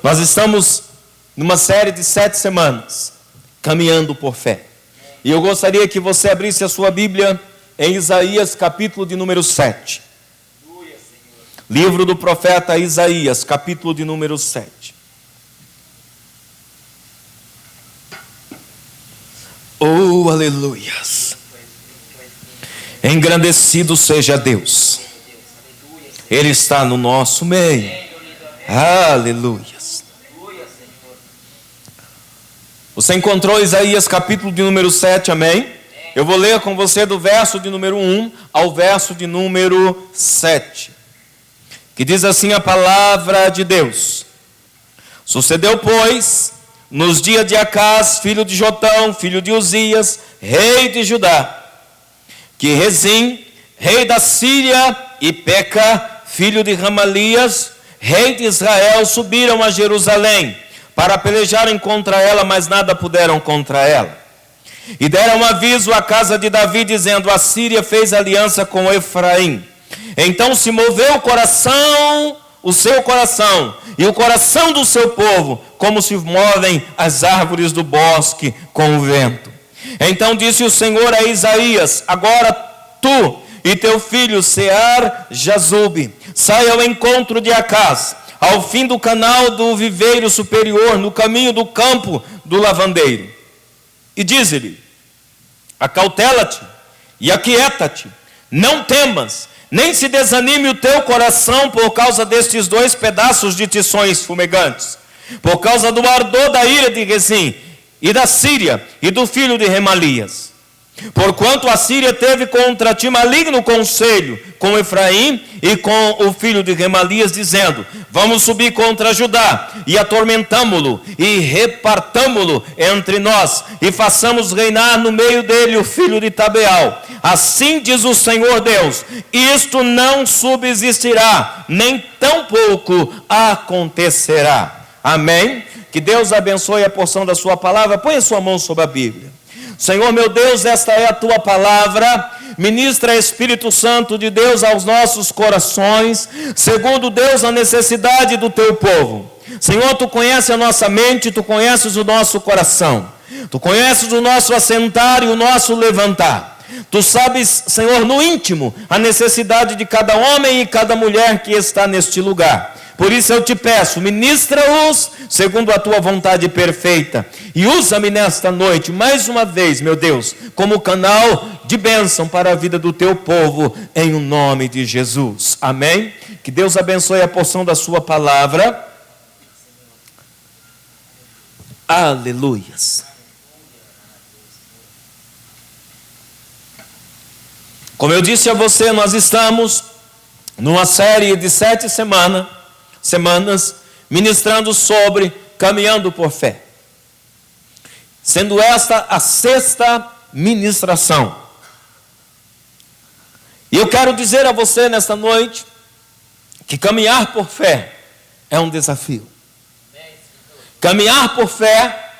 Nós estamos numa série de 7 semanas, caminhando por fé. E eu gostaria que você abrisse a sua Bíblia em Isaías, capítulo de número 7. Livro do profeta Isaías, capítulo de número 7. Oh, aleluias! Engrandecido seja Deus. Ele está no nosso meio. Aleluias! Você encontrou Isaías capítulo de número 7, amém? Eu vou ler com você do verso de número 1 ao verso de número 7. Que diz assim a palavra de Deus. Sucedeu, pois, nos dias de Acás, filho de Jotão, filho de Uzias, rei de Judá, que Rezim, rei da Síria, e Peca, filho de Ramalias, rei de Israel, subiram a Jerusalém, para pelejarem contra ela, mas nada puderam contra ela. E deram aviso à casa de Davi, dizendo: a Síria fez aliança com Efraim. Então se moveu o seu coração, e o coração do seu povo, como se movem as árvores do bosque com o vento. Então disse o Senhor a Isaías: agora tu e teu filho Sear-Jazube, sai ao encontro de Acás, ao fim do canal do viveiro superior, no caminho do campo do lavandeiro. E diz-lhe: acautela-te e aquieta-te, não temas, nem se desanime o teu coração por causa destes 2 pedaços de tições fumegantes, por causa do ardor da ira de Rezim, e da Síria, e do filho de Remalias. Porquanto a Síria teve contra ti maligno conselho com Efraim e com o filho de Remalias, dizendo: vamos subir contra Judá e atormentamo-lo e repartamo-lo entre nós e façamos reinar no meio dele o filho de Tabeal. Assim diz o Senhor Deus: isto não subsistirá, nem tampouco acontecerá. Amém? Que Deus abençoe a porção da sua palavra. Põe a sua mão sobre a Bíblia. Senhor meu Deus, esta é a tua palavra. Ministra, Espírito Santo de Deus, aos nossos corações, segundo Deus a necessidade do teu povo. Senhor, tu conheces a nossa mente, tu conheces o nosso coração, tu conheces o nosso assentar e o nosso levantar. Tu sabes, Senhor, no íntimo, a necessidade de cada homem e cada mulher que está neste lugar. Por isso eu te peço, ministra-os segundo a tua vontade perfeita. E usa-me nesta noite, mais uma vez, meu Deus, como canal de bênção para a vida do teu povo, em o nome de Jesus. Amém? Que Deus abençoe a porção da sua palavra. Aleluias. Como eu disse a você, nós estamos numa série de 7 semanas, ministrando sobre caminhando por fé, sendo esta a 6ª ministração. E eu quero dizer a você nesta noite que caminhar por fé é um desafio. Caminhar por fé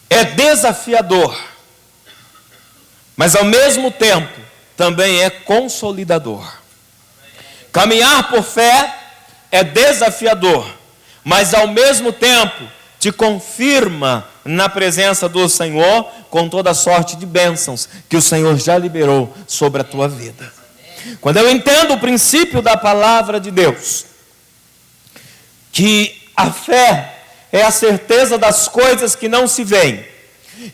é desafiador, mas ao mesmo tempo também é consolidador. Caminhar por fé é desafiador, mas ao mesmo tempo te confirma na presença do Senhor com toda sorte de bênçãos que o Senhor já liberou sobre a tua vida. Quando eu entendo o princípio da palavra de Deus, que a fé é a certeza das coisas que não se veem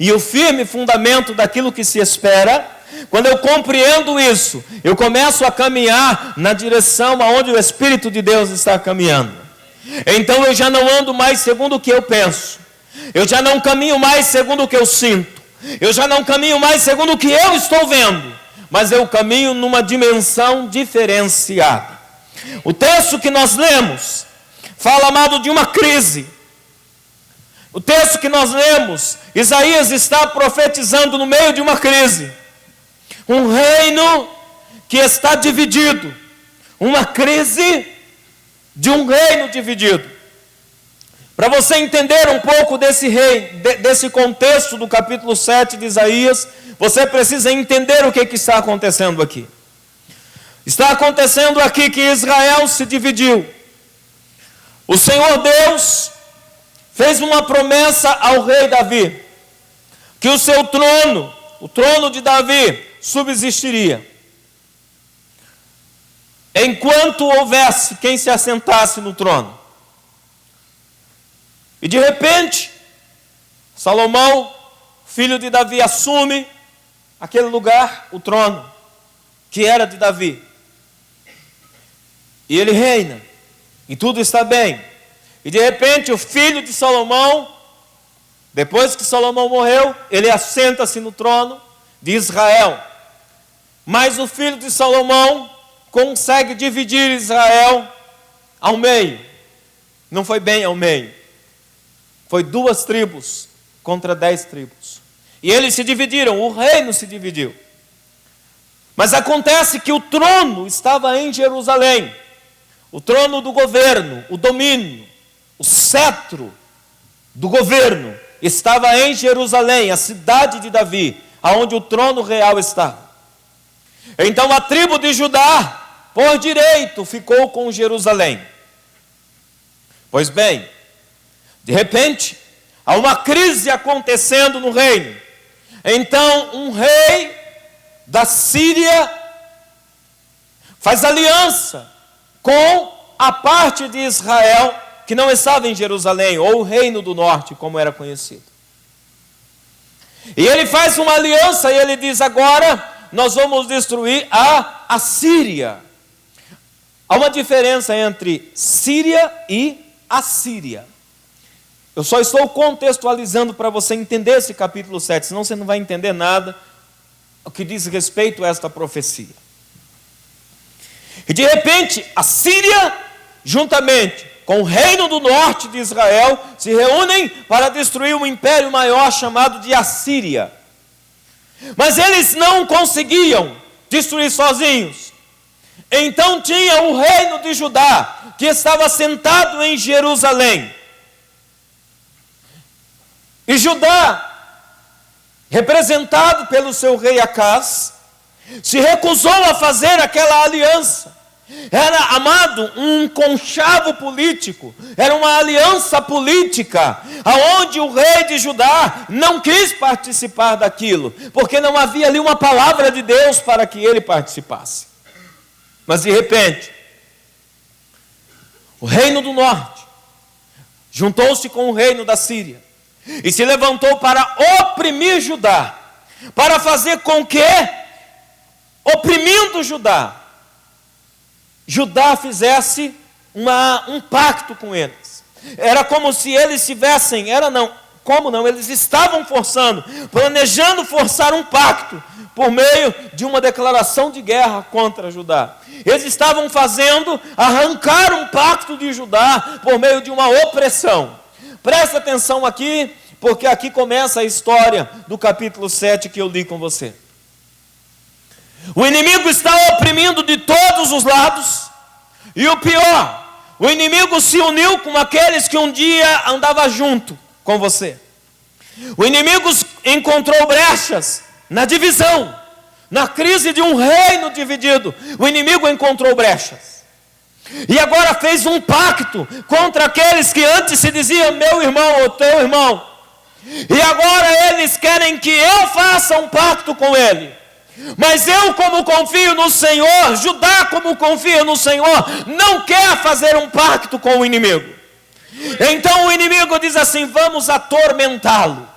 e o firme fundamento daquilo que se espera, quando eu compreendo isso, eu começo a caminhar na direção aonde o Espírito de Deus está caminhando. Então eu já não ando mais segundo o que eu penso, eu já não caminho mais segundo o que eu sinto, eu já não caminho mais segundo o que eu estou vendo, mas eu caminho numa dimensão diferenciada. O texto que nós lemos fala, amado, de uma crise. O texto que nós lemos, Isaías está profetizando no meio de uma crise. Um reino que está dividido. Uma crise de um reino dividido. Para você entender um pouco desse contexto do capítulo 7 de Isaías, você precisa entender o que está acontecendo aqui. Está acontecendo aqui que Israel se dividiu. o Senhor Deus fez uma promessa ao rei Davi, que o seu trono, o trono de Davi, subsistiria enquanto houvesse quem se assentasse no trono. E de repente, Salomão, filho de Davi, assume aquele lugar, o trono, que era de Davi. E ele reina, e tudo está bem. E de repente, o filho de Salomão, depois que Salomão morreu, ele assenta-se no trono de Israel. Mas o filho de Salomão consegue dividir Israel ao meio. Não foi bem ao meio. Foi 2 tribos contra 10 tribos. E eles se dividiram, o reino se dividiu. Mas acontece que o trono estava em Jerusalém. O trono do governo, o domínio, o cetro do governo estava em Jerusalém, a cidade de Davi, aonde o trono real estava. Então a tribo de Judá, por direito, ficou com Jerusalém. Pois bem, de repente, há uma crise acontecendo no reino. Então um rei da Síria faz aliança com a parte de Israel que não estava em Jerusalém, ou o reino do norte, como era conhecido. E ele faz uma aliança e ele diz: agora nós vamos destruir a Assíria. Há uma diferença entre Síria e Assíria. Eu só estou contextualizando para você entender esse capítulo 7, senão você não vai entender nada o que diz respeito a esta profecia. E de repente, a Síria, juntamente com o reino do norte de Israel, se reúnem para destruir um império maior chamado de Assíria. Mas eles não conseguiam destruir sozinhos. Então tinha o reino de Judá, que estava sentado em Jerusalém. E Judá, representado pelo seu rei Acaz, se recusou a fazer aquela aliança. Era, amado, um conchavo político, era uma aliança política, aonde o rei de Judá não quis participar daquilo, porque não havia ali uma palavra de Deus para que ele participasse. Mas de repente, o reino do norte juntou-se com o reino da Síria e se levantou para oprimir Judá, para fazer com que, oprimindo Judá fizesse um pacto com eles. Era como se eles tivessem, eles estavam forçando, planejando forçar um pacto por meio de uma declaração de guerra contra Judá. Eles estavam fazendo arrancar um pacto de Judá por meio de uma opressão. Presta atenção aqui, porque aqui começa a história do capítulo 7 que eu li com você. O inimigo está oprimindo de todos os lados, e o pior, o inimigo se uniu com aqueles que um dia andavam junto com você. O inimigo encontrou brechas na divisão, na crise de um reino dividido. O inimigo encontrou brechas. E agora fez um pacto contra aqueles que antes se diziam meu irmão ou teu irmão. E agora eles querem que eu faça um pacto com ele. Mas eu, como confio no Senhor, Judá, como confia no Senhor, não quer fazer um pacto com o inimigo. Então o inimigo diz assim: vamos atormentá-lo,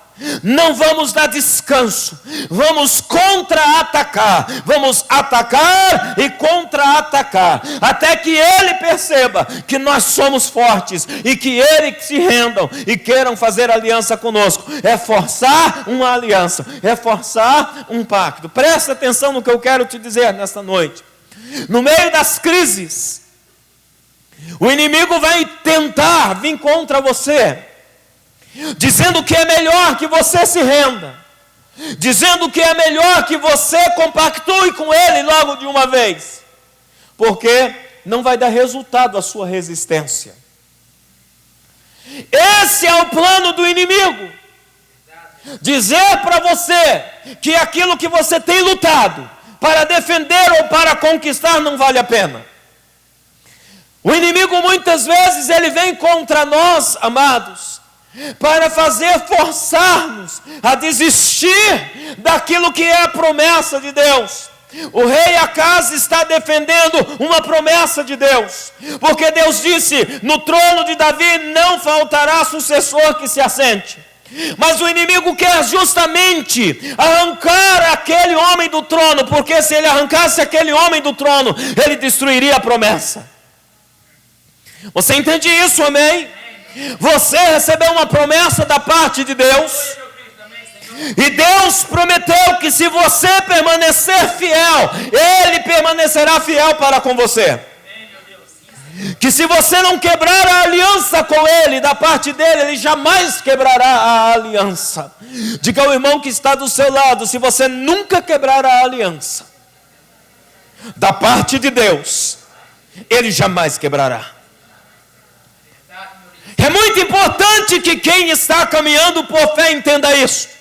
não vamos dar descanso, vamos contra-atacar, vamos atacar e contra-atacar, até que ele perceba que nós somos fortes e que ele se rendam e queiram fazer aliança conosco. É forçar uma aliança, é forçar um pacto. Presta atenção no que eu quero te dizer nesta noite. No meio das crises, o inimigo vai tentar vir contra você, dizendo que é melhor que você se renda, dizendo que é melhor que você compactue com ele logo de uma vez, porque não vai dar resultado a sua resistência. Esse é o plano do inimigo, dizer para você que aquilo que você tem lutado para defender ou para conquistar não vale a pena. O inimigo muitas vezes ele vem contra nós, amados, para forçar-nos a desistir daquilo que é a promessa de Deus. O rei Acaz está defendendo uma promessa de Deus, porque Deus disse: no trono de Davi não faltará sucessor que se assente. Mas o inimigo quer justamente arrancar aquele homem do trono, porque se ele arrancasse aquele homem do trono, ele destruiria a promessa. Você entende isso, amém? Você recebeu uma promessa da parte de Deus, e Deus prometeu que se você permanecer fiel, Ele permanecerá fiel para com você. Que se você não quebrar a aliança com Ele, da parte dele, Ele jamais quebrará a aliança. Diga ao irmão que está do seu lado: se você nunca quebrar a aliança da parte de Deus, Ele jamais quebrará. É muito importante que quem está caminhando por fé entenda isso.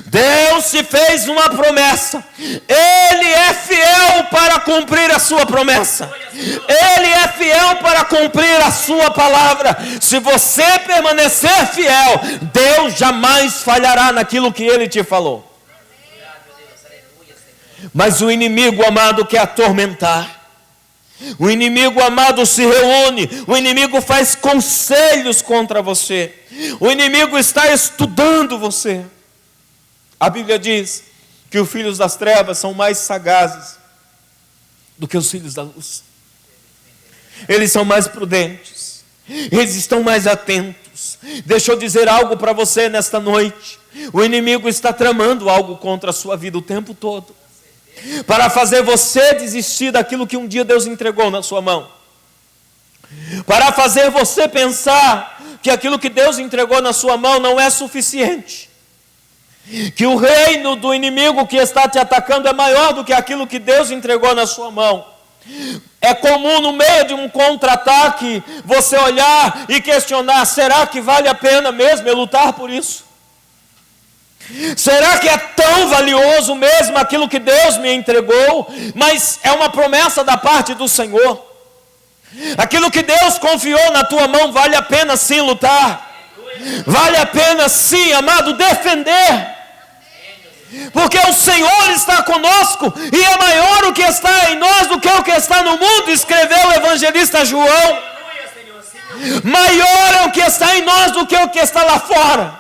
Deus se fez uma promessa, Ele é fiel para cumprir a sua promessa, Ele é fiel para cumprir a sua palavra. Se você permanecer fiel, Deus jamais falhará naquilo que Ele te falou. Mas o inimigo, amado, quer atormentar. O inimigo, amado, se reúne. O inimigo faz conselhos contra você. O inimigo está estudando você. A Bíblia diz que os filhos das trevas são mais sagazes do que os filhos da luz. Eles são mais prudentes, eles estão mais atentos. Deixa eu dizer algo para você nesta noite: o inimigo está tramando algo contra a sua vida o tempo todo, para fazer você desistir daquilo que um dia Deus entregou na sua mão, para fazer você pensar que aquilo que Deus entregou na sua mão não é suficiente, que o reino do inimigo que está te atacando é maior do que aquilo que Deus entregou na sua mão. É comum, no meio de um contra-ataque, você olhar e questionar: será que vale a pena mesmo eu lutar por isso? Será que é tão valioso mesmo aquilo que Deus me entregou? Mas é uma promessa da parte do Senhor. Aquilo que Deus confiou na tua mão, vale a pena sim lutar. Vale a pena sim, amado, defender. Porque o Senhor está conosco, e é maior o que está em nós do que o que está no mundo, escreveu o evangelista João. Maior é o que está em nós do que o que está lá fora.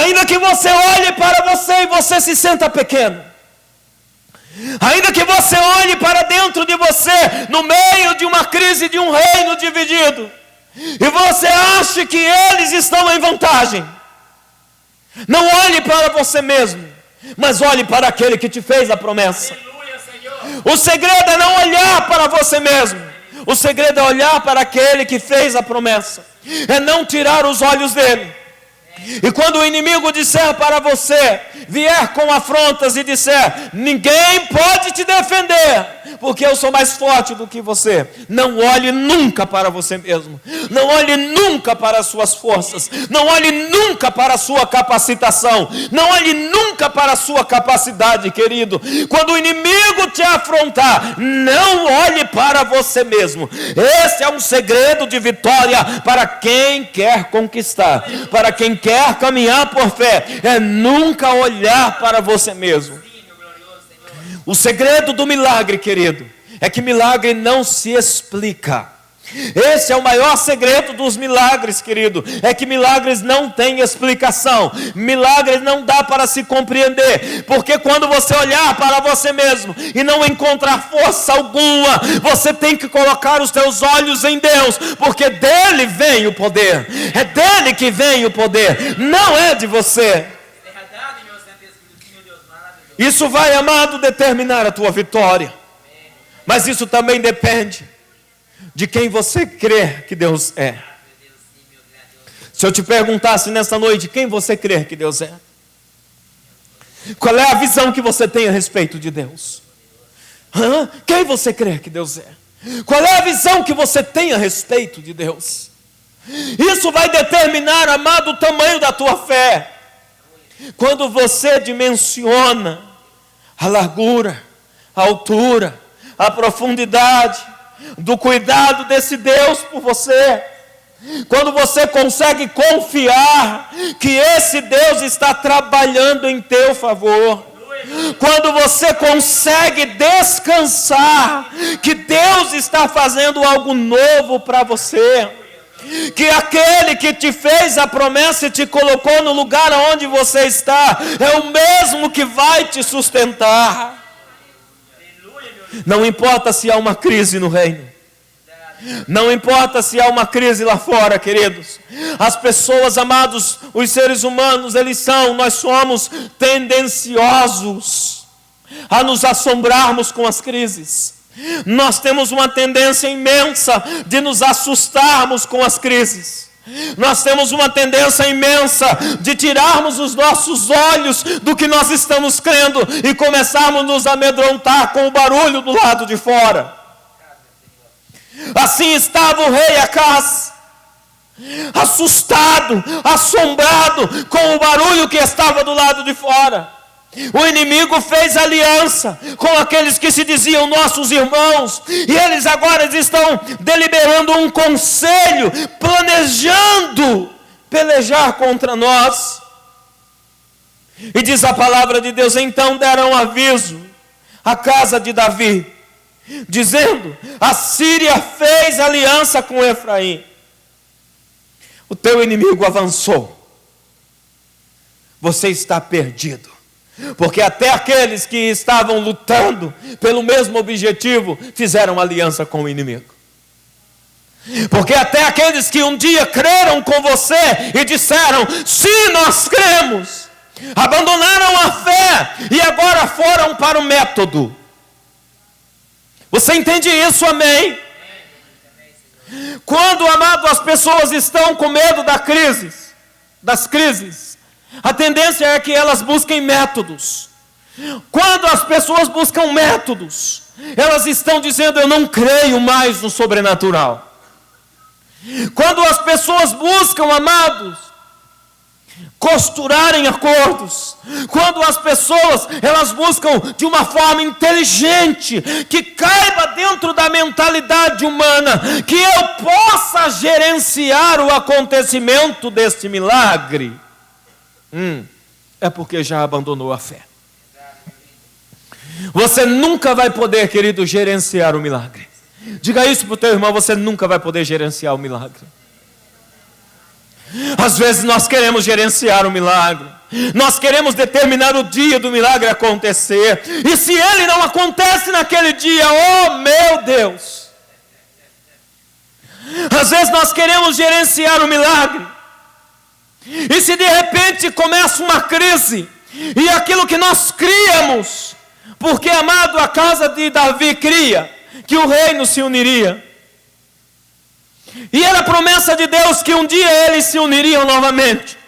Ainda que você olhe para você e você se senta pequeno, ainda que você olhe para dentro de você, no meio de uma crise de um reino dividido, e você ache que eles estão em vantagem, não olhe para você mesmo, mas olhe para aquele que te fez a promessa. O segredo é não olhar para você mesmo, o segredo é olhar para aquele que fez a promessa, é não tirar os olhos dele. E quando o inimigo disser para você, vier com afrontas e disser: ninguém pode te defender, porque eu sou mais forte do que você, não olhe nunca para você mesmo, não olhe nunca para as suas forças, não olhe nunca para a sua capacitação, não olhe nunca para a sua capacidade, querido. Quando o inimigo te afrontar, não olhe para você mesmo. Esse é um segredo de vitória para quem quer conquistar, para quem quer caminhar por fé, é nunca olhar para você mesmo. O segredo do milagre, querido, é que milagre não se explica. Esse é o maior segredo dos milagres, querido, é que milagres não têm explicação. Milagres não dá para se compreender, porque quando você olhar para você mesmo e não encontrar força alguma, você tem que colocar os teus olhos em Deus, porque dele vem o poder, é dele que vem o poder, não é de você. Isso vai, amado, determinar a tua vitória, mas isso também depende de quem você crê que Deus é. Se eu te perguntasse nesta noite, quem você crê que Deus é? Qual é a visão que você tem a respeito de Deus? Quem você crê que Deus é? Qual é a visão que você tem a respeito de Deus? Isso vai determinar, amado, o tamanho da tua fé. Quando você dimensiona a largura, a altura, a profundidade, do cuidado desse Deus por você, quando você consegue confiar que esse Deus está trabalhando em teu favor, quando você consegue descansar que Deus está fazendo algo novo para você, que aquele que te fez a promessa e te colocou no lugar onde você está é o mesmo que vai te sustentar. Não importa se há uma crise no reino, não importa se há uma crise lá fora, queridos. As pessoas, amados, os seres humanos, nós somos tendenciosos a nos assombrarmos com as crises. Nós temos uma tendência imensa de nos assustarmos com as crises. Nós temos uma tendência imensa de tirarmos os nossos olhos do que nós estamos crendo e começarmos a nos amedrontar com o barulho do lado de fora. Assim estava o rei Acaz, assustado, assombrado com o barulho que estava do lado de fora. O inimigo fez aliança com aqueles que se diziam nossos irmãos, e eles agora estão deliberando um conselho, planejando pelejar contra nós. E diz a palavra de Deus: então deram aviso à casa de Davi, dizendo: a Síria fez aliança com Efraim. O teu inimigo avançou, você está perdido, porque até aqueles que estavam lutando pelo mesmo objetivo fizeram aliança com o inimigo. Porque até aqueles que um dia creram com você e disseram: sim, nós cremos, abandonaram a fé e agora foram para o método. Você entende isso, amém? Quando, amado, as pessoas estão com medo das crises, a tendência é que elas busquem métodos. Quando as pessoas buscam métodos, elas estão dizendo: eu não creio mais no sobrenatural. Quando as pessoas buscam, amados, costurarem acordos, quando as pessoas elas buscam de uma forma inteligente, que caiba dentro da mentalidade humana, que eu possa gerenciar o acontecimento deste milagre, é porque já abandonou a fé. Você nunca vai poder, querido, gerenciar o milagre. Diga isso para o teu irmão: você nunca vai poder gerenciar o milagre. Às vezes nós queremos gerenciar o milagre, nós queremos determinar o dia do milagre acontecer, e se ele não acontece naquele dia, oh meu Deus! Às vezes nós queremos gerenciar o milagre, e se de repente começa uma crise, e aquilo que nós criamos, porque, amado, a casa de Davi cria que o reino se uniria, e era a promessa de Deus que um dia eles se uniriam novamente.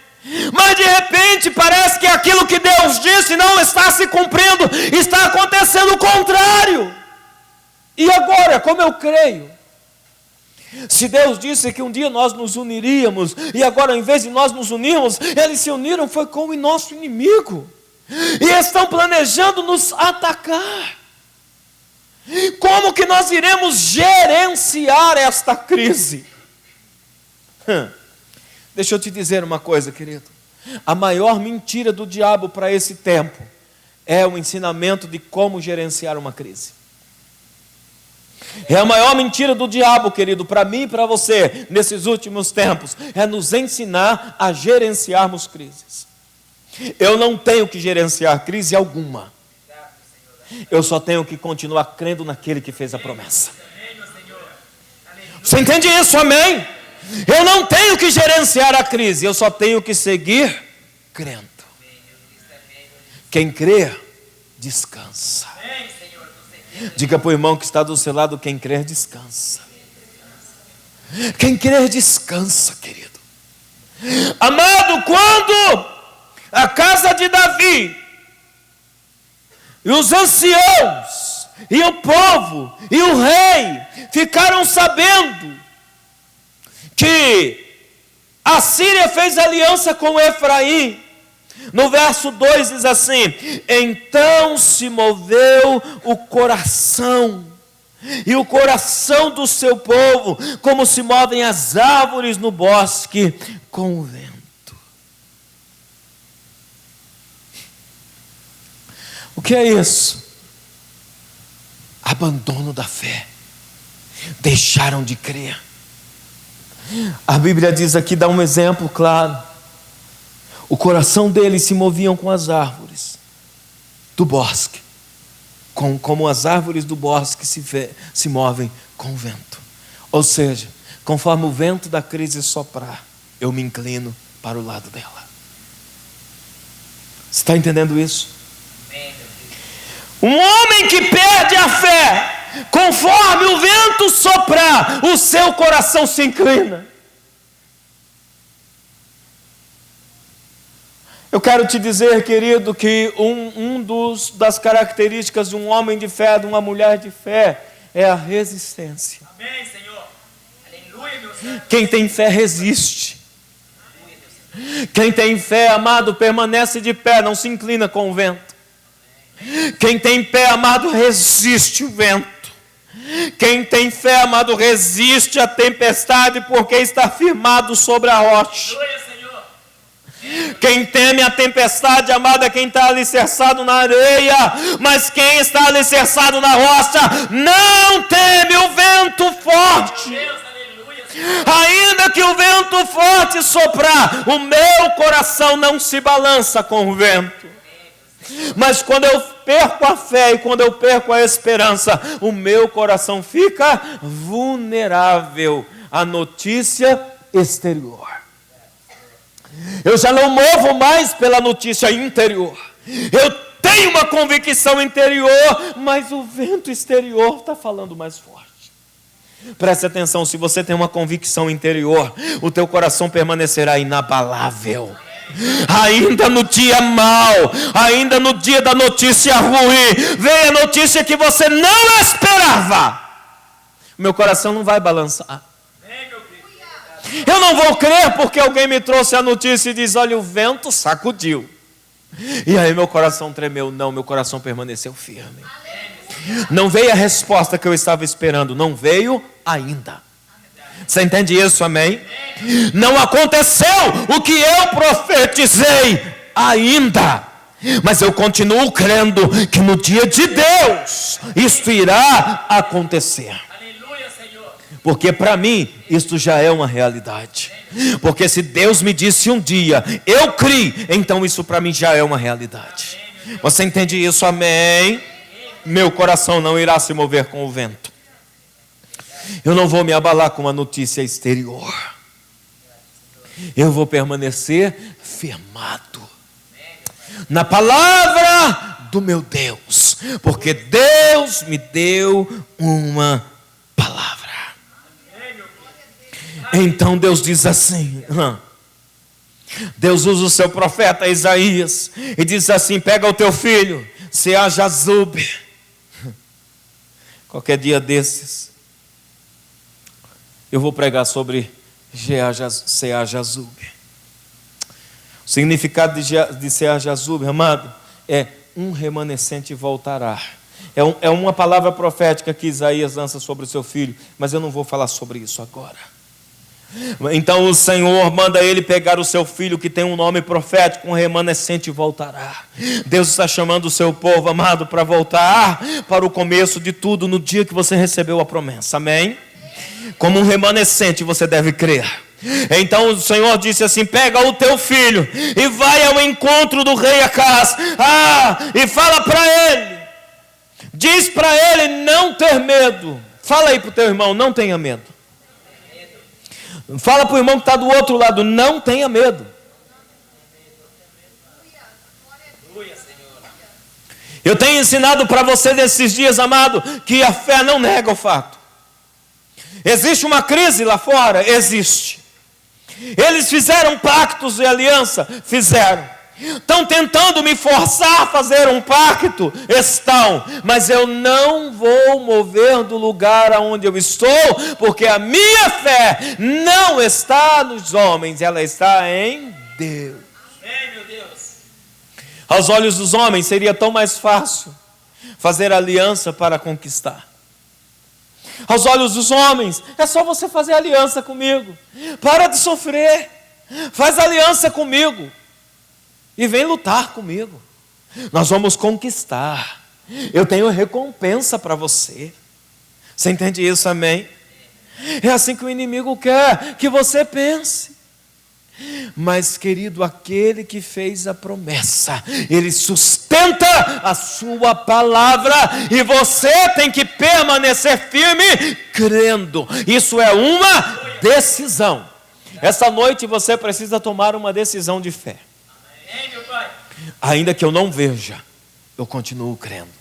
Mas de repente parece que aquilo que Deus disse não está se cumprindo, está acontecendo o contrário. E agora, como eu creio? Se Deus disse que um dia nós nos uniríamos, e agora, em vez de nós nos unirmos, eles se uniram foi com o nosso inimigo, e estão planejando nos atacar. Como que nós iremos gerenciar esta crise? Deixa eu te dizer uma coisa, querido. A maior mentira do diabo para esse tempo é o ensinamento de como gerenciar uma crise. É a maior mentira do diabo, querido, para mim e para você, nesses últimos tempos, é nos ensinar a gerenciarmos crises. Eu não tenho que gerenciar crise alguma. Eu só tenho que continuar crendo naquele que fez a promessa. Você entende isso, amém? Eu não tenho que gerenciar a crise, eu só tenho que seguir crendo. Quem crê, descansa. Diga para o irmão que está do seu lado: quem crer, descansa. Quem crer, descansa, querido. Amado, quando a casa de Davi, e os anciãos, e o povo, e o rei ficaram sabendo que a Síria fez aliança com Efraim, no verso 2 diz assim: então se moveu o coração e o coração do seu povo, como se movem as árvores no bosque com o vento. O que é isso? Abandono da fé. Deixaram de crer. A Bíblia diz aqui, dá um exemplo claro. O coração deles se moviam com as árvores do bosque, como as árvores do bosque se movem com o vento. Ou seja, conforme o vento da crise soprar, eu me inclino para o lado dela. Você está entendendo isso? Um homem que perde a fé, conforme o vento soprar, o seu coração se inclina. Eu quero te dizer, querido, que das características de um homem de fé, de uma mulher de fé, é a resistência. Amém, Senhor. Aleluia, meu Senhor. Quem tem fé resiste. Quem tem fé, amado, permanece de pé, não se inclina com o vento. Quem tem fé, amado, resiste o vento. Quem tem fé, amado, resiste a tempestade, porque está firmado sobre a rocha. Aleluia, Senhor. Quem teme a tempestade, amado, é quem está alicerçado na areia. Mas quem está alicerçado na rocha não teme o vento forte. Deus, aleluia, Senhor. Ainda que o vento forte soprar, o meu coração não se balança com o vento. Mas quando eu perco a fé e quando eu perco a esperança, o meu coração fica vulnerável à notícia exterior. Eu já não movo mais pela notícia interior. Eu tenho uma convicção interior, mas o vento exterior está falando mais forte. Preste atenção, se você tem uma convicção interior, o teu coração permanecerá inabalável. Ainda no dia mau, ainda no dia da notícia ruim, vem a notícia que você não esperava, o meu coração não vai balançar. Eu não vou crer porque alguém me trouxe a notícia e diz: olha, o vento sacudiu. E aí meu coração tremeu. Não, meu coração permaneceu firme. Não veio a resposta que eu estava esperando. Não veio ainda. Você entende isso, amém? Não aconteceu o que eu profetizei ainda. Mas eu continuo crendo que no dia de Deus isto irá acontecer. Porque para mim, isto já é uma realidade. Porque se Deus me disse um dia, eu criei, então isso para mim já é uma realidade. Você entende isso? Amém? Meu coração não irá se mover com o vento. Eu não vou me abalar com a notícia exterior. Eu vou permanecer firmado na palavra do meu Deus. Porque Deus me deu uma palavra. Então Deus diz assim, Deus usa o seu profeta Isaías e diz assim: pega o teu filho, Seá-Jazub. Qualquer dia desses eu vou pregar sobre Seá-Jazub. O significado de Seá-Jazub, amado, é um remanescente voltará. É uma palavra profética que Isaías lança sobre o seu filho, mas eu não vou falar sobre isso agora. Então o Senhor manda ele pegar o seu filho que tem um nome profético, um remanescente voltará. Deus está chamando o seu povo, amado, para voltar para o começo de tudo no dia que você recebeu a promessa, amém? Como um remanescente você deve crer. Então o Senhor disse assim: pega o teu filho e vai ao encontro do rei Acaz, e fala para ele, diz para ele não ter medo. Fala aí para o teu irmão, não tenha medo. Fala para o irmão que está do outro lado, não tenha medo. Eu tenho ensinado para você nesses dias, amado, que a fé não nega o fato. Existe uma crise lá fora? Existe. Eles fizeram pactos e aliança? Fizeram. Estão tentando me forçar a fazer um pacto? Estão. Mas eu não vou mover do lugar aonde eu estou, porque a minha fé não está nos homens, ela está em Deus. Amém, meu Deus. Aos olhos dos homens seria tão mais fácil fazer aliança para conquistar. Aos olhos dos homens, é só você fazer aliança comigo. Para de sofrer. Faz aliança comigo. E vem lutar comigo. Nós vamos conquistar. Eu tenho recompensa para você. Você entende isso, amém? É assim que o inimigo quer que você pense. Mas, querido, aquele que fez a promessa, ele sustenta a sua palavra, e você tem que permanecer firme, crendo. Isso é uma decisão. Essa noite você precisa tomar uma decisão de fé. Ainda que eu não veja, eu continuo crendo.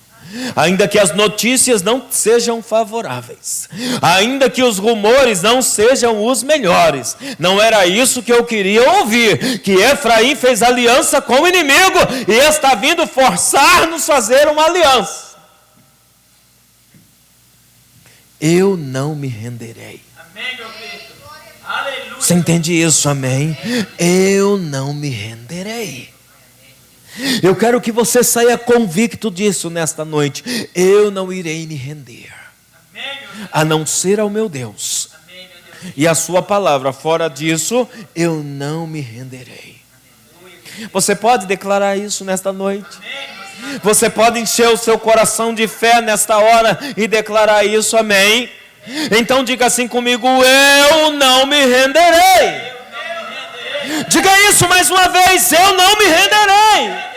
Ainda que as notícias não sejam favoráveis, ainda que os rumores não sejam os melhores, não era isso que eu queria ouvir, que Efraim fez aliança com o inimigo e está vindo forçar-nos a fazer uma aliança. Eu não me renderei. Amém, meu Cristo. Aleluia. Você entende isso, amém? Eu não me renderei. Eu quero que você saia convicto disso nesta noite. Eu não irei me render, a não ser ao meu Deus e a sua palavra. Fora disso, eu não me renderei. Você pode declarar isso nesta noite? Você pode encher o seu coração de fé nesta hora e declarar isso, amém? Então diga assim comigo: eu não me renderei. Diga isso mais uma vez: eu não me renderei.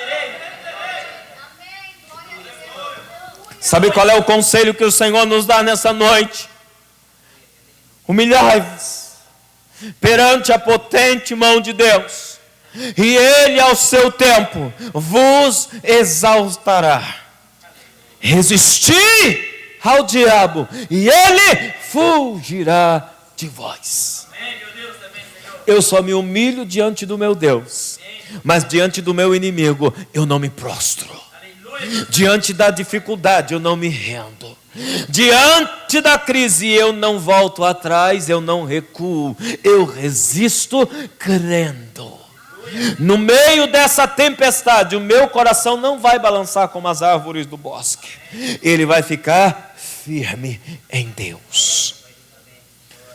Sabe qual é o conselho que o Senhor nos dá nessa noite? Humilhai-vos perante a potente mão de Deus, e Ele ao seu tempo vos exaltará. Resisti ao diabo, e ele fugirá de vós. Eu só me humilho diante do meu Deus, mas diante do meu inimigo eu não me prostro. Diante da dificuldade eu não me rendo. Diante da crise eu não volto atrás, eu não recuo, eu resisto crendo. No meio dessa tempestade, o meu coração não vai balançar como as árvores do bosque. Ele vai ficar firme em Deus.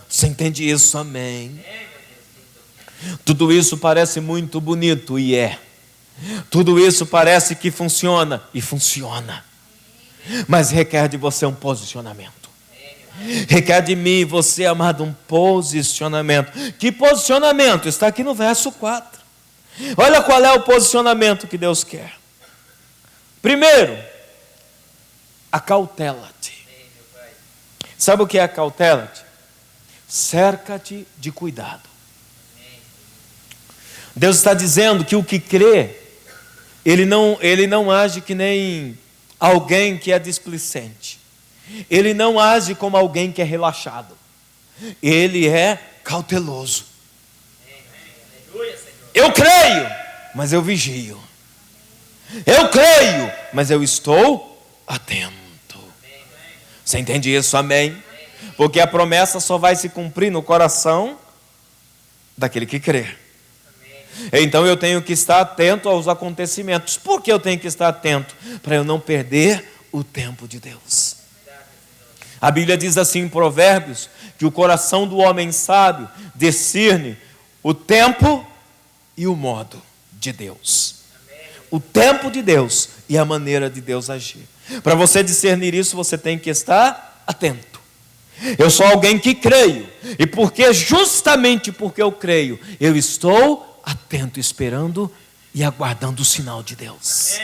Você entende isso? Amém? Tudo isso parece muito bonito, e é. Tudo isso parece que funciona, e funciona. Mas requer de você um posicionamento. Requer de mim e você, amado, um posicionamento. Que posicionamento? Está aqui no verso 4. Olha qual é o posicionamento que Deus quer. Primeiro, acautela-te. Sabe o que é acautela-te? Cerca-te de cuidado. Deus está dizendo que o que crê, ele não age que nem alguém que é displicente. Ele não age como alguém que é relaxado. Ele é cauteloso. Eu creio, mas eu vigio. Eu creio, mas eu estou atento. Você entende isso? Amém? Porque a promessa só vai se cumprir no coração daquele que crê. Então eu tenho que estar atento aos acontecimentos. Por que eu tenho que estar atento? Para eu não perder o tempo de Deus. A Bíblia diz assim em Provérbios, que o coração do homem sábio discerne o tempo e o modo de Deus. O tempo de Deus e a maneira de Deus agir. Para você discernir isso, você tem que estar atento. Eu sou alguém que creio, e justamente porque eu creio, eu estou atento, esperando e aguardando o sinal de Deus.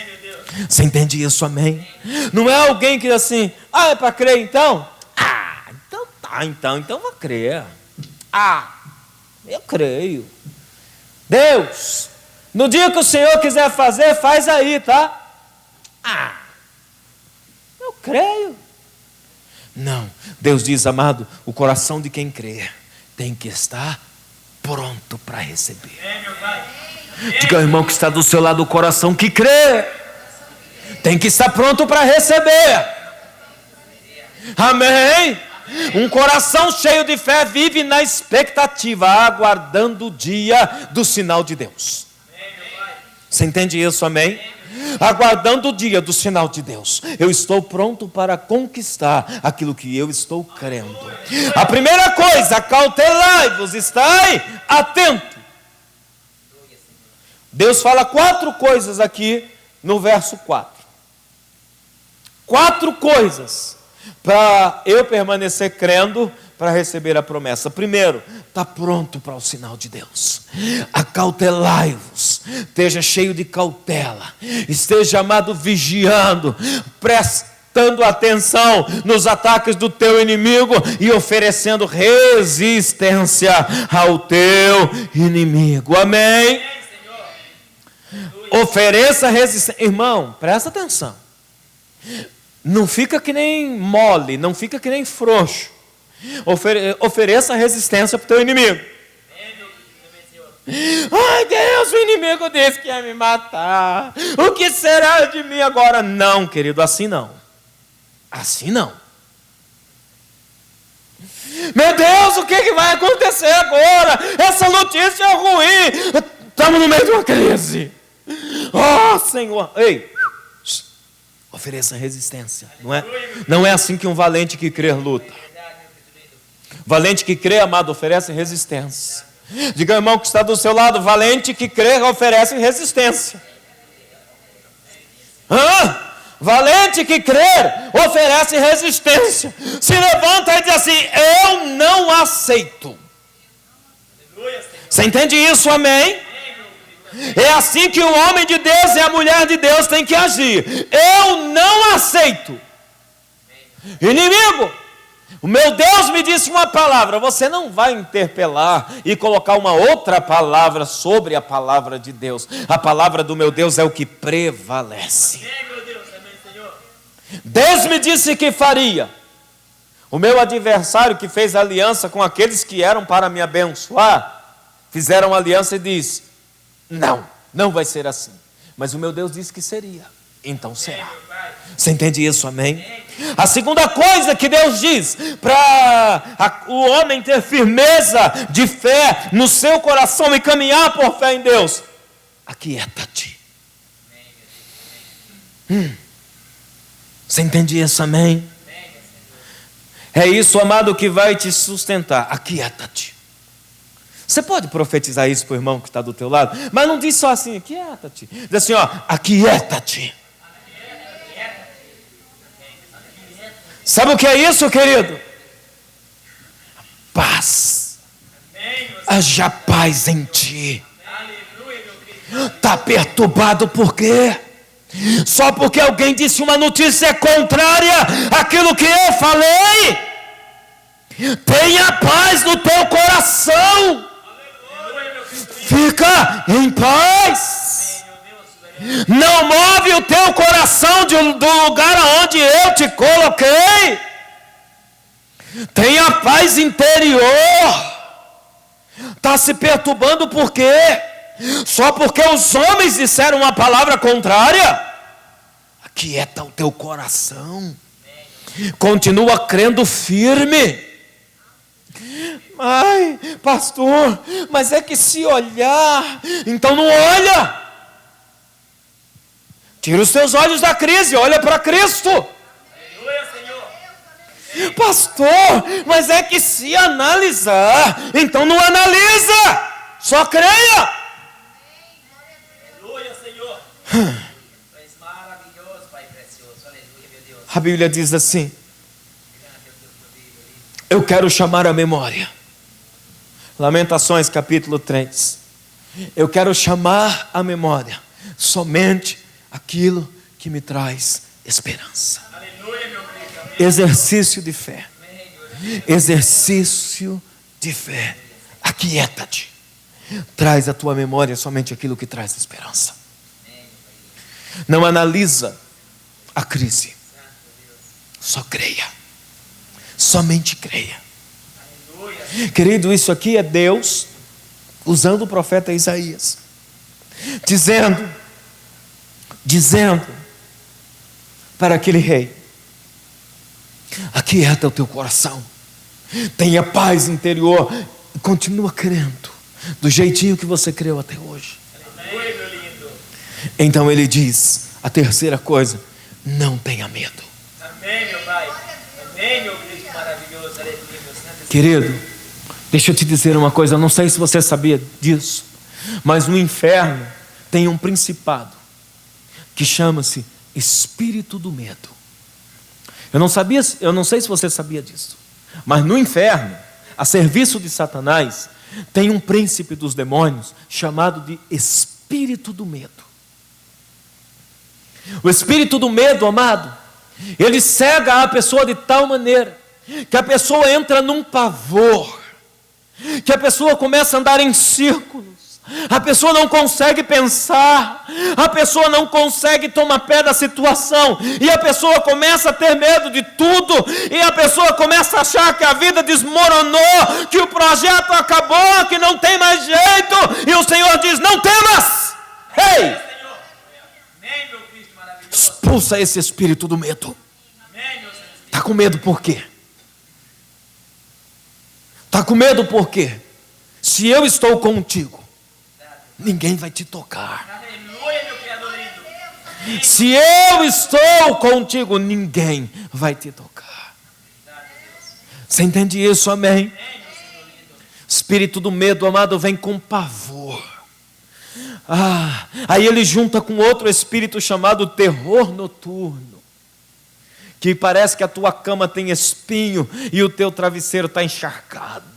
Você entende isso? Amém? Não é alguém que diz assim: ah, é para crer então? Ah, então tá, então vou crer. Ah, eu creio. Deus, no dia que o Senhor quiser fazer, faz aí, tá? Ah, eu creio. Não, Deus diz, amado, o coração de quem crê tem que estar pronto para receber. Diga ao irmão que está do seu lado: o coração que crê tem que estar pronto para receber. Amém? Um coração cheio de fé vive na expectativa, aguardando o dia do sinal de Deus. Você entende isso? Amém? aguardando o dia do sinal de Deus. Eu estou pronto para conquistar aquilo que eu estou crendo. A primeira coisa, acautelai-vos, estai atento. Deus fala 4 coisas aqui no verso 4. 4 coisas para eu permanecer crendo, para receber a promessa. Primeiro, está pronto para o sinal de Deus. Acautelai-vos, esteja cheio de cautela, esteja, amado, vigiando, prestando atenção nos ataques do teu inimigo e oferecendo resistência ao teu inimigo. Amém? Ofereça resistência. Irmão, presta atenção. Não fica que nem mole, não fica que nem frouxo. Ofereça resistência para o teu inimigo. Ai, Deus, o inimigo disse que ia me matar. O que será de mim agora? Não, querido, assim não. Assim não. Meu Deus, o que vai acontecer agora? Essa notícia é ruim. Estamos no meio de uma crise. Oh, Senhor. Ei, ofereça resistência. Não é assim que um valente que crê luta. Valente que crê, amado, oferece resistência. Diga ao irmão que está do seu lado, valente que crê, oferece resistência. Valente que crer, oferece resistência. Se levanta e diz assim: eu não aceito. Você entende isso, amém? É assim que o homem de Deus e a mulher de Deus têm que agir. Eu não aceito. Inimigo, o meu Deus me disse uma palavra. Você não vai interpelar e colocar uma outra palavra sobre a palavra de Deus. A palavra do meu Deus é o que prevalece. Deus me disse que faria. O meu adversário que fez aliança com aqueles que eram para me abençoar, fizeram aliança e disse: não vai ser assim. Mas o meu Deus disse que seria, então será. Você entende isso, amém? A segunda coisa que Deus diz para o homem ter firmeza de fé no seu coração e caminhar por fé em Deus: aquieta-te. Você entende isso, amém? É isso, amado, que vai te sustentar. Aquieta-te. Você pode profetizar isso para o irmão que está do teu lado, mas não diz só assim: aquieta-te. Diz assim, ó, aquieta-te. Sabe o que é isso, querido? Paz. Haja paz em ti. Está perturbado por quê? Só porque alguém disse uma notícia contrária àquilo que eu falei? Tenha paz no teu coração. Fica em paz. Não move o teu coração do lugar aonde eu te coloquei. Tenha paz interior. Está se perturbando por quê? Só porque os homens disseram uma palavra contrária? Aquieta o teu coração. Continua crendo firme. Ai, pastor, mas é que se olhar, então não olha. Tira os teus olhos da crise, olha para Cristo. Pastor, mas é que se analisar, então não analisa, só creia. A Bíblia diz assim: eu quero chamar a memória. Lamentações capítulo 3. Eu quero chamar a memória somente aquilo que me traz esperança. Exercício de fé. Exercício de fé. Aquieta-te. Traz à tua memória somente aquilo que traz esperança. Não analisa a crise. Só creia. Somente creia. Querido, isso aqui é Deus usando o profeta Isaías, dizendo para aquele rei: aquieta o teu coração, tenha paz interior, e continua crendo do jeitinho que você creu até hoje. Então ele diz, a terceira coisa, não tenha medo. Amém, meu Pai. Amém, meu Cristo maravilhoso. Aleluia, meu santo. Querido, deixa eu te dizer uma coisa, eu não sei se você sabia disso, mas no inferno tem um principado que chama-se espírito do medo. Eu não sei se você sabia disso, mas no inferno, a serviço de Satanás, tem um príncipe dos demônios chamado de espírito do medo. O espírito do medo, amado, ele cega a pessoa de tal maneira que a pessoa entra num pavor, que a pessoa começa a andar em círculos, a pessoa não consegue pensar, a pessoa não consegue tomar pé da situação, e a pessoa começa a ter medo de tudo, e a pessoa começa a achar que a vida desmoronou, que o projeto acabou, que não tem mais jeito, e o Senhor diz, não temas, ei! Amém, meu Cristo maravilhoso. Expulsa esse espírito do medo. Amém, meu santo. Está com medo por quê? Está com medo por quê? Se eu estou contigo, ninguém vai te tocar. Aleluia, meu Criador lindo. Se eu estou contigo, ninguém vai te tocar. Você entende isso, amém? Espírito do medo, amado, vem com pavor. Aí ele junta com outro espírito chamado terror noturno, que parece que a tua cama tem espinho e o teu travesseiro está encharcado.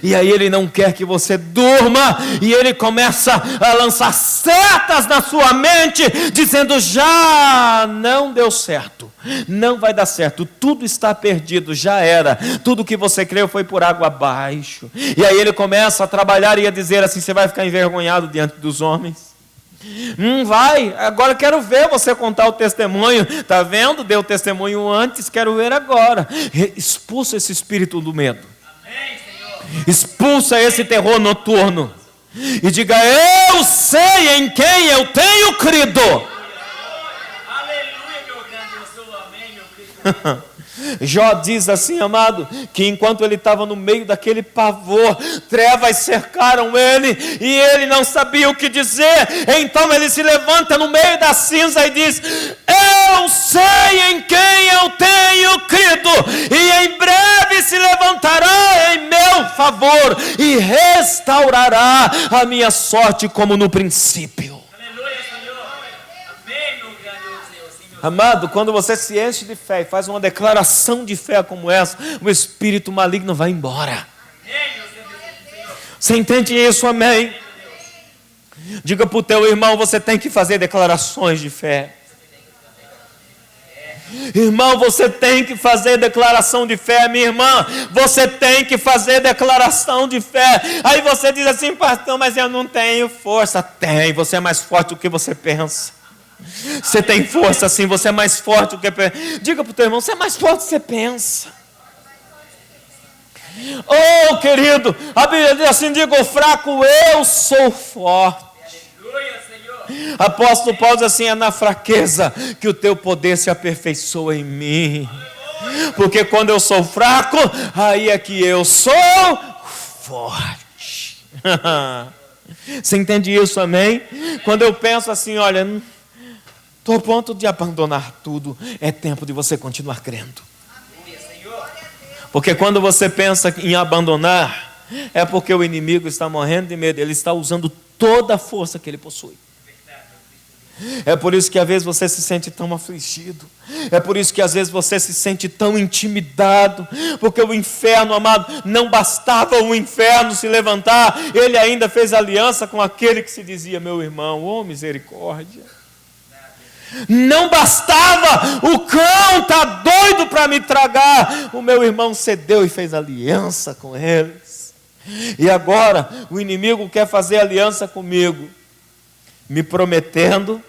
E aí ele não quer que você durma, e ele começa a lançar setas na sua mente, dizendo, já não deu certo, não vai dar certo, tudo está perdido, já era, tudo que você creu foi por água abaixo. E aí ele começa a trabalhar e a dizer assim, você vai ficar envergonhado diante dos homens. Vai, agora quero ver você contar o testemunho, está vendo? Deu testemunho antes, quero ver agora. Expulsa esse espírito do medo. Expulsa esse terror noturno e diga, eu sei em quem eu tenho crido. Aleluia, meu grande, eu sou. Amém, meu Cristo. Jó diz assim, amado, que enquanto ele estava no meio daquele pavor, trevas cercaram ele e ele não sabia o que dizer. Então ele se levanta no meio da cinza e diz, eu sei em quem eu tenho crido, e em breve se levantará em meu favor e restaurará a minha sorte como no princípio. Aleluia, Senhor. Amém, meu grande Deus. Amado, quando você se enche de fé e faz uma declaração de fé como essa, o espírito maligno vai embora. Você entende isso? Amém? Diga para o teu irmão, você tem que fazer declarações de fé. Irmão, você tem que fazer declaração de fé. Minha irmã, você tem que fazer declaração de fé. Aí você diz assim, pastor, mas eu não tenho força. Tem, você é mais forte do que você pensa. Você tem força sim, você é mais forte do que pensa. Diga para o teu irmão, você é mais forte do que você pensa. Oh, querido, a Bíblia diz assim, diga ao fraco, eu sou forte. Apóstolo Paulo diz assim, é na fraqueza que o teu poder se aperfeiçoa em mim. Porque quando eu sou fraco, aí é que eu sou forte. Você entende isso, amém? Quando eu penso assim, olha, estou a ponto de abandonar tudo, é tempo de você continuar crendo. Porque quando você pensa em abandonar, é porque o inimigo está morrendo de medo, ele está usando toda a força que ele possui. É por isso que às vezes você se sente tão afligido. É por isso que às vezes você se sente tão intimidado. Porque o inferno, amado, não bastava o inferno se levantar, ele ainda fez aliança com aquele que se dizia meu irmão. Oh, misericórdia. Não bastava, o cão está doido para me tragar. O meu irmão cedeu e fez aliança com eles. E agora o inimigo quer fazer aliança comigo, me prometendo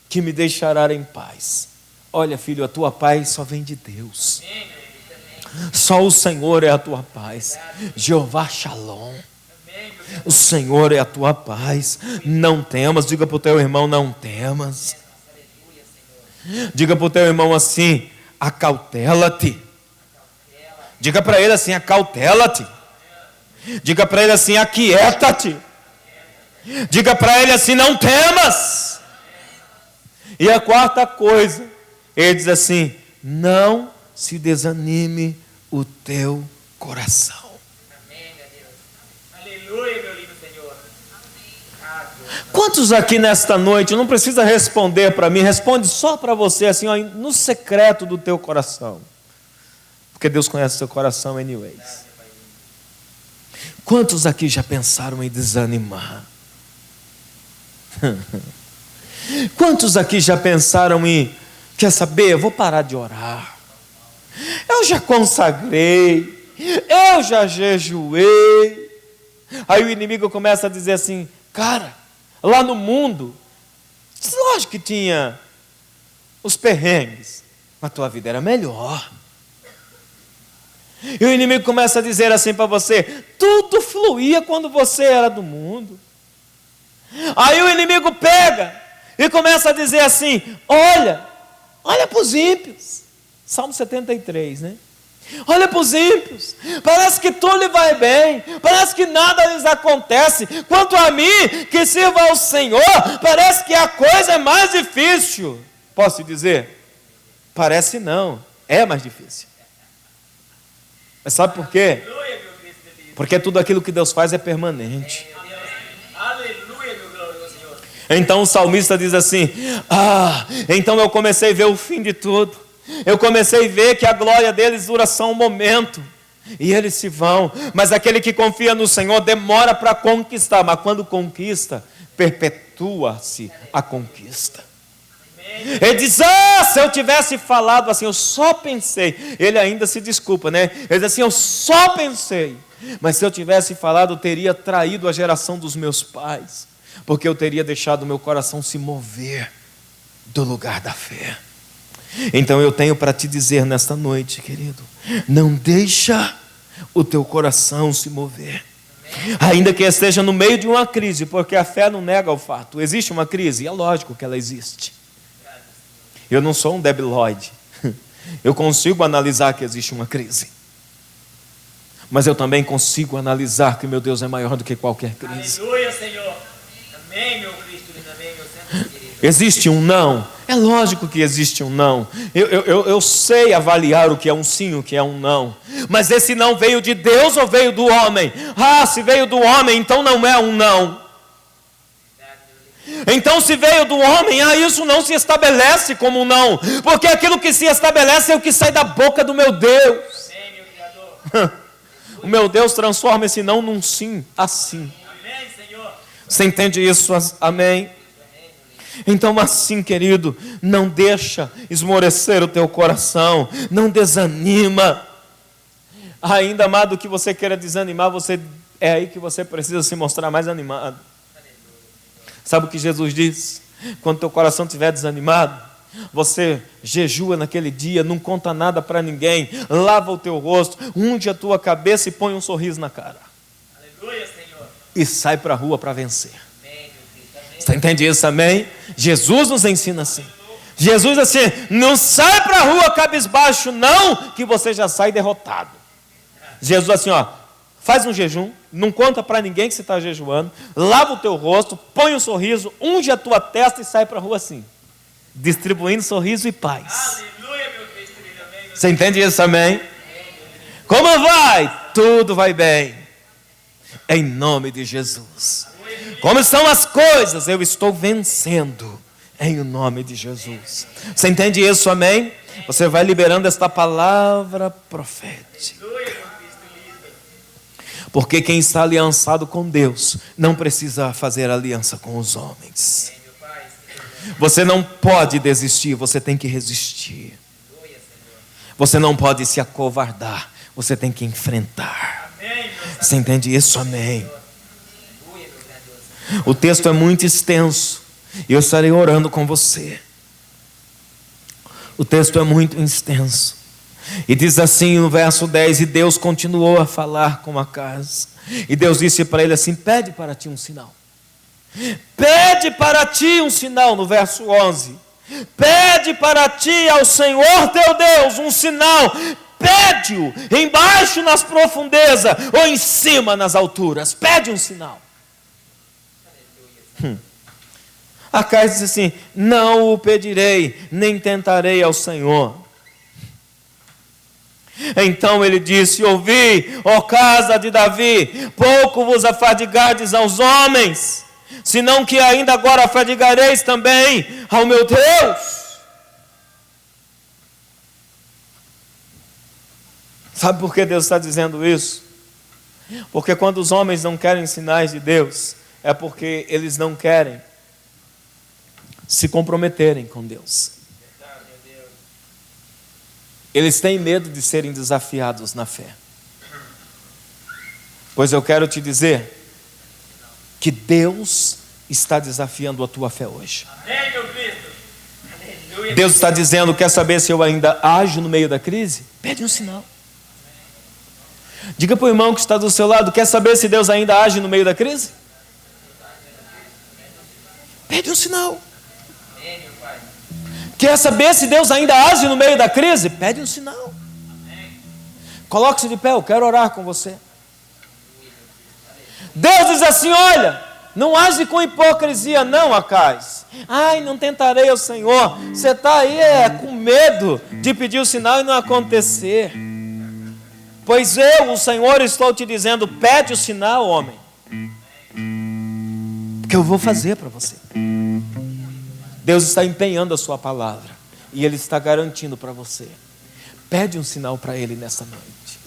que me deixará em paz. Olha, filho, a tua paz só vem de Deus. Só o Senhor é a tua paz. Jeová Shalom. O Senhor é a tua paz. Não temas. Diga para o teu irmão, não temas. Diga para o teu irmão assim, acautela-te. Diga para ele assim, acautela-te. Diga para ele assim, aquieta-te. Diga para ele assim, não temas. E a quarta coisa, ele diz assim: não se desanime o teu coração. Amém, meu Deus. Aleluia, meu lindo Senhor. Quantos aqui nesta noite, não precisa responder para mim, responde só para você, assim, ó, no secreto do teu coração. Porque Deus conhece o seu coração anyways. Quantos aqui já pensaram em desanimar? Quantos aqui já pensaram em, quer saber, eu vou parar de orar. Eu já consagrei, eu já jejuei. Aí o inimigo começa a dizer assim: cara, lá no mundo, lógico que tinha os perrengues, mas a tua vida era melhor. E o inimigo começa a dizer assim para você: tudo fluía quando você era do mundo. Aí o inimigo pega e começa a dizer assim: olha para os ímpios. Salmo 73, né? Olha para os ímpios, parece que tudo lhe vai bem, parece que nada lhes acontece. Quanto a mim, que sirvo ao Senhor, parece que a coisa é mais difícil. Posso te dizer? Parece não, é mais difícil. Mas sabe por quê? Porque tudo aquilo que Deus faz é permanente. Aleluia, meu glorioso Senhor. Então o salmista diz assim: então eu comecei a ver o fim de tudo. Eu comecei a ver que a glória deles dura só um momento e eles se vão. Mas aquele que confia no Senhor demora para conquistar, mas quando conquista, perpetua-se a conquista. Ele diz: se eu tivesse falado assim, eu só pensei. Ele ainda se desculpa, né? Ele diz assim: eu só pensei, mas se eu tivesse falado, eu teria traído a geração dos meus pais, porque eu teria deixado o meu coração se mover do lugar da fé. Então eu tenho para te dizer nesta noite, querido, não deixa o teu coração se mover, ainda que esteja no meio de uma crise, porque a fé não nega o fato. Existe uma crise? É lógico que ela existe. Eu não sou um debilóide. Eu consigo analisar que existe uma crise, mas eu também consigo analisar que meu Deus é maior do que qualquer crise. Aleluia, Senhor. Amém, meu Cristo, amém, meu Santo querido. Existe um não? É lógico que existe um não. Eu sei avaliar o que é um sim, o que é um não. Mas esse não veio de Deus ou veio do homem? Se veio do homem, então não é um não. Então se veio do homem, isso não se estabelece como um não. Porque aquilo que se estabelece é o que sai da boca do meu Deus. Amém, meu Criador. O meu Deus transforma esse não num sim, assim. Amém, Senhor. Você entende isso? Amém? Então assim, querido, não deixa esmorecer o teu coração, não desanima. Ainda mais do que você queira desanimar, é aí que você precisa se mostrar mais animado. Sabe o que Jesus diz? Quando teu coração estiver desanimado, você jejua naquele dia, não conta nada para ninguém, lava o teu rosto, unge a tua cabeça e põe um sorriso na cara. Aleluia, Senhor. E sai para a rua para vencer. Amém, meu Cristo. Amém. Você entende isso, amém? Jesus nos ensina assim. Jesus assim: não sai para a rua cabisbaixo não, que você já sai derrotado. Jesus assim, faz um jejum, não conta para ninguém que você está jejuando, lava o teu rosto, põe um sorriso, unge a tua testa e sai para a rua assim, distribuindo sorriso e paz. Aleluia, meu Cristo, amém. Você entende isso, amém? Como vai? Tudo vai bem, em nome de Jesus. Como estão as coisas? Eu estou vencendo, em nome de Jesus. Você entende isso, amém? Você vai liberando esta palavra profética. Porque quem está aliançado com Deus não precisa fazer aliança com os homens. Você não pode desistir, você tem que resistir. Você não pode se acovardar, você tem que enfrentar. Você entende isso? Amém. O texto é muito extenso e eu estarei orando com você. O texto é muito extenso. E diz assim no verso 10: e Deus continuou a falar com Acaz. E Deus disse para ele assim: pede para ti um sinal. Pede para ti um sinal, no verso 11. Pede para ti ao Senhor teu Deus um sinal. Pede-o embaixo nas profundezas ou em cima nas alturas. Pede um sinal. Acais disse assim: não o pedirei, nem tentarei ao Senhor. Então ele disse: ouvi, ó casa de Davi, pouco vos afadigardes aos homens, senão que ainda agora afadigareis também ao meu Deus. Sabe por que Deus está dizendo isso? Porque quando os homens não querem sinais de Deus, é porque eles não querem se comprometerem com Deus. Eles têm medo de serem desafiados na fé. Pois eu quero te dizer que Deus está desafiando a tua fé hoje. Amém, meu Cristo. Aleluia. Deus está dizendo: quer saber se eu ainda ajo no meio da crise? Pede um sinal. Diga para o irmão que está do seu lado: quer saber se Deus ainda age no meio da crise? Pede um sinal. Amém, meu Pai. Quer saber se Deus ainda age no meio da crise? Pede um sinal. Coloque-se de pé, eu quero orar com você. Deus diz assim: olha, não age com hipocrisia não, Acais. Ai, não tentarei ao Senhor. Você está aí com medo de pedir o sinal e não acontecer. Pois eu, o Senhor, estou te dizendo: pede o sinal, homem, porque eu vou fazer para você. Deus está empenhando a sua palavra e Ele está garantindo para você. Pede um sinal para Ele nesta noite.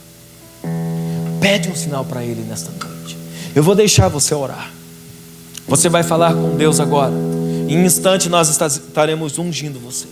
Pede um sinal para Ele nesta noite. Eu vou deixar você orar. Você vai falar com Deus agora. Em um instante nós estaremos ungindo você.